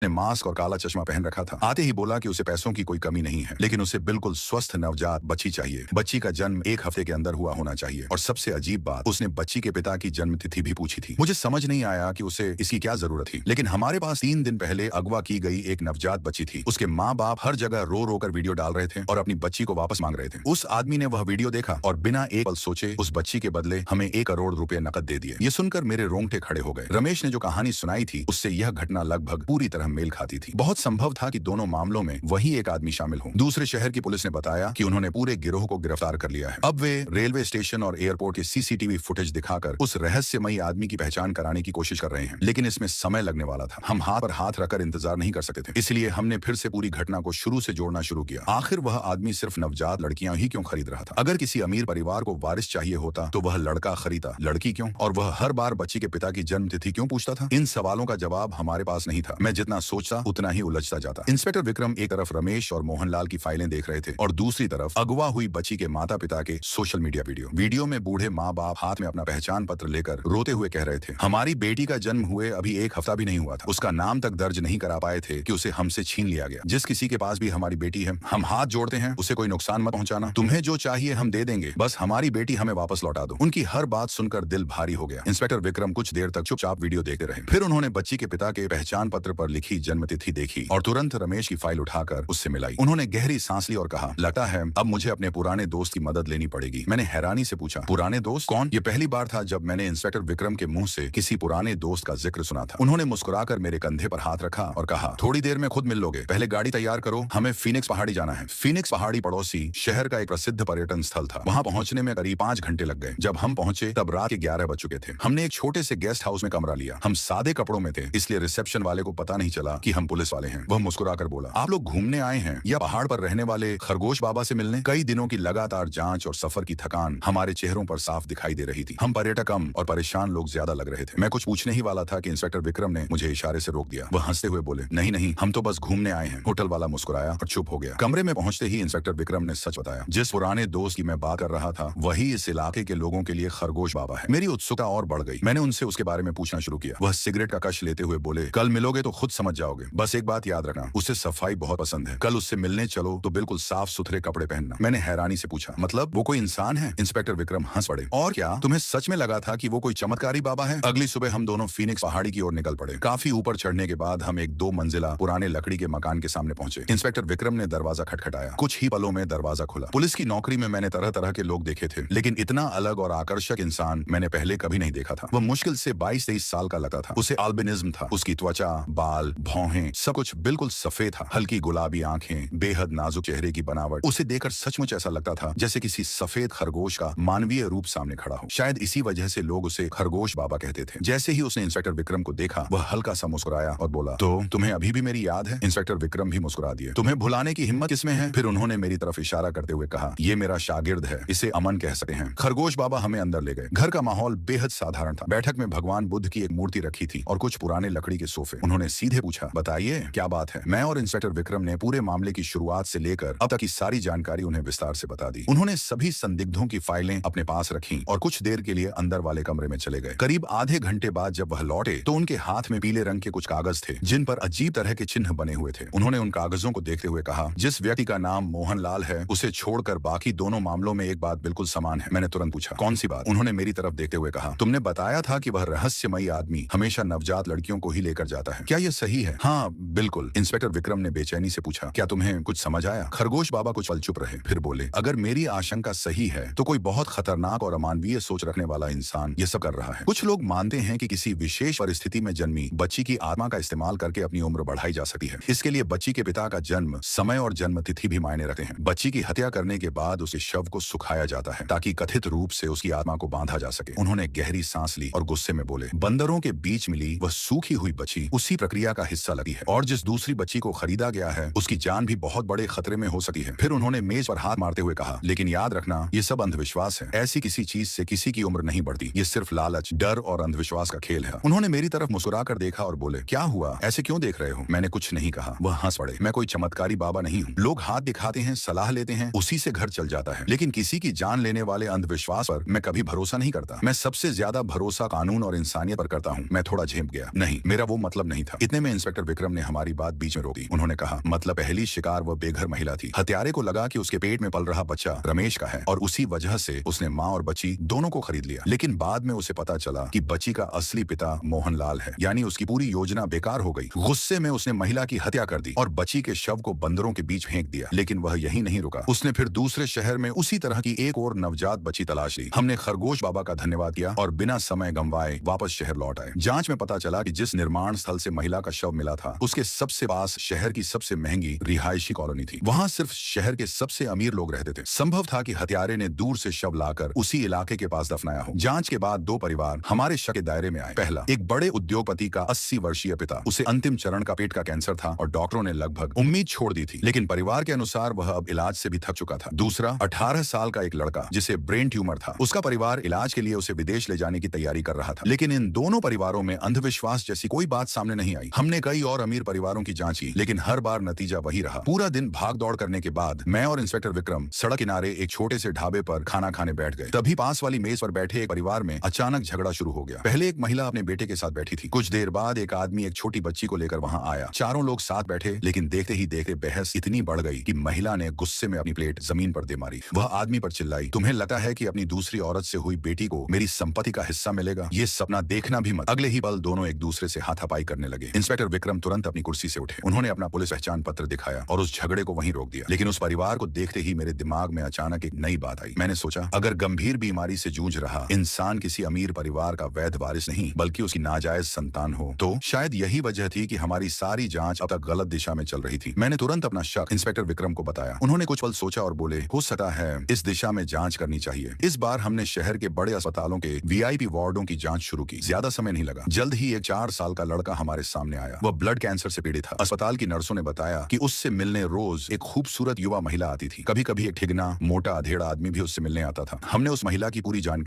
ने मास्क और काला चश्मा पहन रखा था। आते ही बोला कि उसे पैसों की कोई कमी नहीं है, लेकिन उसे बिल्कुल स्वस्थ नवजात बच्ची चाहिए। बच्ची का जन्म 1 हफ्ते के अंदर हुआ होना चाहिए। और सबसे अजीब बात, उसने बच्ची के पिता की जन्म तिथि भी पूछी थी। मुझे समझ नहीं आया कि उसे इसकी क्या जरूरत थी, लेकिन हमारे पास 3 दिन पहले अगवा की गई एक नवजात बच्ची थी। उसके माँ बाप हर जगह रो रो कर वीडियो डाल रहे थे और अपनी बच्ची को वापस मांग रहे थे। उस आदमी ने वह वीडियो देखा और बिना एक पल सोचे उस बच्ची के बदले हमें 1 करोड़ रुपए नकद दे दिए। ये सुनकर मेरे रोंगटे खड़े हो गए। रमेश ने जो कहानी सुनाई थी उससे यह घटना लगभग पूरी तरह मेल खाती थी। बहुत संभव था कि दोनों मामलों में वही एक आदमी शामिल हो। दूसरे शहर की पुलिस ने बताया कि उन्होंने पूरे गिरोह को गिरफ्तार कर लिया है। अब वे रेलवे स्टेशन और एयरपोर्ट के सीसीटीवी फुटेज दिखाकर उस रहस्यमयी आदमी की पहचान कराने की कोशिश कर रहे हैं, लेकिन इसमें समय लगने वाला था। हम हाथ पर हाथ रखकर इंतजार नहीं कर सकते थे, इसलिए हमने फिर से पूरी घटना को शुरू से जोड़ना शुरू किया। आखिर वह आदमी सिर्फ नवजात लड़कियां ही क्यों खरीद रहा था? अगर किसी अमीर परिवार को वारिस चाहिए होता तो वह लड़का खरीदा, लड़की क्यों? और वह हर बार बच्ची के पिता की जन्म तिथि क्यों पूछता था? इन सवालों का जवाब हमारे पास नहीं था। मैं जितना सोचता उतना ही उलझता जाता। इंस्पेक्टर विक्रम एक तरफ रमेश और मोहनलाल की फाइलें देख रहे थे और दूसरी तरफ अगवा हुई बच्ची के माता पिता के सोशल मीडिया वीडियो में बूढ़े माँ बाप हाथ में अपना पहचान पत्र लेकर रोते हुए कह रहे थे, हमारी बेटी का जन्म हुए अभी 1 हफ्ता भी नहीं हुआ था। उसका नाम तक दर्ज नहीं करा पाए थे कि उसे हमसे छीन लिया गया। जिस किसी के पास भी हमारी बेटी है, हम हाथ जोड़ते हैं, उसे कोई नुकसान मत पहुंचाना। तुम्हें जो चाहिए हम दे देंगे, बस हमारी बेटी हमें वापस लौटा दो। उनकी हर बात सुनकर दिल भारी हो गया। इंस्पेक्टर विक्रम कुछ देर तक चुपचाप वीडियो देखते रहे। फिर उन्होंने बच्ची के पिता के पहचान पत्र पर लिखी जन्म तिथि देखी और तुरंत रमेश की फाइल उठाकर उससे मिलाई। उन्होंने गहरी सांस ली और कहा, लगता है अब मुझे अपने पुराने दोस्त की मदद लेनी पड़ेगी। मैंने हैरानी से पूछा, पुराने दोस्त कौन? ये पहली बार था जब मैंने इंस्पेक्टर विक्रम के मुंह से किसी पुराने दोस्त का जिक्र सुना था। उन्होंने मुस्कुराकर मेरे कंधे पर हाथ रखा और कहा, थोड़ी देर में खुद मिल लोगे, पहले गाड़ी तैयार करो, हमें फीनिक्स पहाड़ी जाना है। फीनिक्स पहाड़ी पड़ोसी शहर का एक प्रसिद्ध पर्यटन स्थल था। वहां पहुंचने में करीब 5 घंटे लग गए। जब हम पहुंचे तब रात के 11 बज चुके थे। हमने एक छोटे से गेस्ट हाउस में कमरा लिया। हम सादे कपड़ों में थे, इसलिए रिसेप्शन वाले को पता नहीं चला कि हम पुलिस वाले हैं। वह मुस्कुराकर बोला, आप लोग घूमने आए हैं या पहाड़ पर रहने वाले खरगोश बाबा से मिलने? कई दिनों की लगातार जांच और सफर की थकान हमारे चेहरों पर साफ दिखाई दे रही थी। हम पर्यटक कम और परेशान लोग ज्यादा लग रहे थे। मैं कुछ पूछने ही वाला था कि इंस्पेक्टर विक्रम ने मुझे इशारे से रोक दिया। वह हंसते हुए बोले, नहीं नहीं, हम तो बस घूमने आए हैं। होटल वाला मुस्कुराया और चुप हो गया। कमरे में पहुंचते ही इंस्पेक्टर विक्रम ने सच बताया। जिस पुराने दोस्त की मैं बात कर रहा था वही इस इलाके के लोगों के लिए खरगोश बाबा है। मेरी उत्सुकता और बढ़ गई। मैंने उनसे उसके बारे में पूछना शुरू किया। वह सिगरेट का कश लेते हुए बोले, कल मिलोगे तो खुद समझ जाओगे। बस एक बात याद रखना, उसे सफाई बहुत पसंद है। कल उससे मिलने चलो तो बिल्कुल साफ सुथरे कपड़े पहनना। मैंने हैरानी से पूछा, मतलब वो कोई इंसान है? इंस्पेक्टर विक्रम हंस पड़े। और क्या तुम्हें सच में लगा था कि वो कोई चमत्कारी बाबा है? अगली सुबह हम दोनों फीनिक्स पहाड़ी की ओर निकल पड़े। काफी ऊपर चढ़ने के बाद हम एक 2 मंजिला पुराने लकड़ी के मकान के सामने पहुंचे। इंस्पेक्टर विक्रम ने दरवाजा खटखटाया। कुछ ही पलों में दरवाजा खुला। पुलिस की नौकरी में मैंने तरह तरह के लोग देखे थे, लेकिन इतना अलग और आकर्षक इंसान मैंने पहले कभी नहीं देखा था। वह मुश्किल से 22-23 साल का लगता था। उसे अल्बिनिज्म था। उसकी त्वचा, बाल, भौहें सब कुछ बिल्कुल सफेद था। हल्की गुलाबी आंखें, बेहद नाजुक चेहरे की बनावट। उसे देखकर सचमुच ऐसा लगता था जैसे किसी सफेद खरगोश का मानवीय रूप सामने खड़ा हो। शायद इसी वजह से लोग उसे खरगोश बाबा कहते थे। जैसे ही उसने इंस्पेक्टर विक्रम को देखा वह हल्का सा मुस्कुराया और बोला, तो तुम्हें अभी भी मेरी याद है? इंस्पेक्टर विक्रम भी मुस्कुरा दिए। तुम्हें भुलाने की हिम्मत किसमें है? फिर उन्होंने मेरी तरफ इशारा करते हुए कहा, ये मेरा शागिर्द है, इसे अमन कह सकते हैं। खरगोश बाबा हमें अंदर ले गए। घर का माहौल बेहद साधारण था। बैठक में भगवान बुद्ध की एक मूर्ति रखी थी और कुछ पुराने लकड़ी के सोफे। उन्होंने सीधे पूछा, बताइए क्या बात है? मैं और इंस्पेक्टर विक्रम ने पूरे मामले की शुरुआत से लेकर अब तक की सारी जानकारी उन्हें विस्तार से बता दी। उन्होंने सभी संदिग्धों की फाइलें अपने पास रखी और कुछ देर के लिए अंदर वाले कमरे में चले गए। करीब आधे घंटे बाद जब वह लौटे तो उनके हाथ में पीले रंग के कुछ कागज थे जिन पर अजीब तरह के चिन्ह बने हुए थे। उन्होंने उन कागजों को देखते हुए कहा, जिस व्यक्ति का नाम मोहनलाल है उसे छोड़कर बाकी दोनों मामलों में एक बात बिल्कुल समान है। मैंने तुरंत पूछा, कौन सी बात? उन्होंने मेरी तरफ देखते हुए कहा, तुमने बताया था कि वह रहस्यमयी आदमी हमेशा नवजात लड़कियों को ही लेकर जाता है, क्या यह सही है? हाँ बिल्कुल। इंस्पेक्टर विक्रम ने बेचैनी से पूछा, क्या तुम्हें कुछ समझ आया? खरगोश बाबा कुछ पल चुप रहे, फिर बोले, अगर मेरी आशंका सही है तो कोई बहुत खतरनाक और अमानवीय सोच रखने वाला इंसान ये सब कर रहा है। कुछ लोग मानते हैं कि किसी विशेष परिस्थिति में जन्मी बच्ची की आत्मा का इस्तेमाल करके अपनी उम्र बढ़ाई जा सकती है। इसके लिए बच्ची के पिता का जन्म, समय और जन्म तिथि भी मायने रखते हैं। बच्ची की हत्या करने के बाद उसे शव को सुखाया जाता है ताकि कथित रूप से उसकी आत्मा को बांधा जा सके। उन्होंने गहरी सांस ली और गुस्से में बोले, बंदरों के बीच मिली वह सूखी हुई बच्ची उसी प्रक्रिया का हिस्सा लगी है और जिस दूसरी बच्ची को खरीदा गया है उसकी जान भी बहुत बड़े खतरे में हो सकती है। फिर उन्होंने मेज पर हाथ मारते हुए कहा, लेकिन याद रखना ये सब अंधविश्वास है। ऐसी किसी चीज से किसी की उम्र नहीं बढ़ती। ये सिर्फ लालच, डर और अंधविश्वास का खेल है। उन्होंने मेरी तरफ मुस्कुराकर देखा और बोले, क्या हुआ? ऐसे क्यों देख रहे हो? मैंने कुछ नहीं कहा। वह हंस पड़े। मैं कोई चमत्कारी बाबा नहीं हूँ। लोग हाथ दिखाते हैं, सलाह लेते हैं, उसी से घर चल जाता है, लेकिन किसी की जान लेने वाले अंधविश्वास पर मैं कभी भरोसा नहीं करता। मैं सबसे ज्यादा भरोसा कानून और इंसानियत पर करता हूँ। मैं थोड़ा झेप गया। नहीं, मेरा वो मतलब नहीं था। इतने में इंस्पेक्टर विक्रम ने हमारी बात बीच में रोक दी। उन्होंने कहा, मतलब पहली शिकार वह बेघर महिला थी। हत्यारे को लगा कि उसके पेट में पल रहा बच्चा रमेश का है और उसी वजह से उसने माँ और बच्ची दोनों को खरीद लिया। लेकिन बाद में उसे पता चला कि बच्ची का असली पिता मोहनलाल है, यानी उसकी पूरी योजना बेकार हो गई। गुस्से में उसने महिला की हत्या कर दी और बच्ची के शव को बंदरों के बीच फेंक दिया। लेकिन वह यहीं नहीं रुका, उसने फिर दूसरे शहर में उसी तरह की एक और नवजात बच्ची तलाश ली। हमने खरगोश बाबा का धन्यवाद किया और बिना समय गंवाए वापस शहर लौट आए। जांच में पता चला कि जिस निर्माण स्थल से महिला का शव मिला था, उसके सबसे पास शहर की सबसे महंगी रिहायशी कॉलोनी थी। वहां सिर्फ शहर के सबसे अमीर लोग रहते थे। संभव था कि हत्यारे ने दूर से शव लाकर उसी इलाके के पास दफनाया हो। जांच के बाद दो परिवार हमारे शक के दायरे में आए। पहला, एक बड़े उद्योगपति का 80 वर्षीय पिता, उसे अंतिम चरण का पेट का कैंसर था और डॉक्टरों ने लगभग उम्मीद छोड़ दी थी, लेकिन परिवार के अनुसार वह अब इलाज से भी थक चुका था। दूसरा, 18 साल का एक लड़का जिसे ब्रेन ट्यूमर था। उसका परिवार इलाज के लिए उसे विदेश ले जाने की तैयारी कर रहा था। लेकिन इन दोनों परिवारों में अंधविश्वास जैसी कोई बात सामने नहीं आई। हमने कई और अमीर परिवारों की जांच की, लेकिन हर बार नतीजा वही रहा। पूरा दिन भाग दौड़ करने के बाद मैं और इंस्पेक्टर विक्रम सड़क किनारे एक छोटे से ढाबे पर खाना खाने बैठ गए। तभी पास वाली मेज पर बैठे एक परिवार में अचानक झगड़ा शुरू हो गया। पहले एक महिला अपने बेटे के साथ बैठी थी। कुछ देर बाद एक आदमी एक छोटी बच्ची को लेकर वहां आया। चारों लोग साथ बैठे, लेकिन देखते ही देखते बहस इतनी बढ़ गई कि महिला ने गुस्से में अपनी प्लेट जमीन पर दे मारी। वह आदमी पर चिल्लाई, तुम्हें लगता है कि अपनी दूसरी औरत से हुई बेटी को मेरी संपत्ति का हिस्सा मिलेगा? ये सपना देखना भी मत। अगले ही पल दोनों एक दूसरे से हाथापाई करने लगे। इंस्पेक्टर विक्रम तुरंत अपनी कुर्सी से उठे। उन्होंने अपना पुलिस पहचान पत्र दिखाया और उस झगड़े को वहीं रोक दिया। लेकिन उस परिवार को देखते ही मेरे दिमाग में अचानक एक नई बात आई। मैंने सोचा, अगर गंभीर बीमारी से जूझ रहा इंसान किसी अमीर परिवार का वैध वारिस नहीं बल्कि उसकी नाजायज संतान हो, तो शायद यही वजह थी कि हमारी सारी जांच अब तक गलत दिशा में चल रही थी। मैंने तुरंत अपना शक इंस्पेक्टर विक्रम को बताया। उन्होंने कुछ पल सोचा और बोले, हो सकता है इस दिशा में जांच करनी चाहिए। इस बार हमने शहर के बड़े अस्पतालों के वीआईपी वार्डों की जांच शुरू की। ज्यादा समय नहीं लगा, जल्द ही एक 4 साल का लड़का हमारे सामने आया। वह ब्लड कैंसर से पीड़ित था। अस्पताल की नर्सों ने बताया कि उससे मिलने रोज एक खूबसूरत युवा महिला आती थी। कभी कभी एक ठिगना मोटा अधेड़ा आदमी भी उससे मिलने आता था। हमने उस महिला की पूरी जानकारी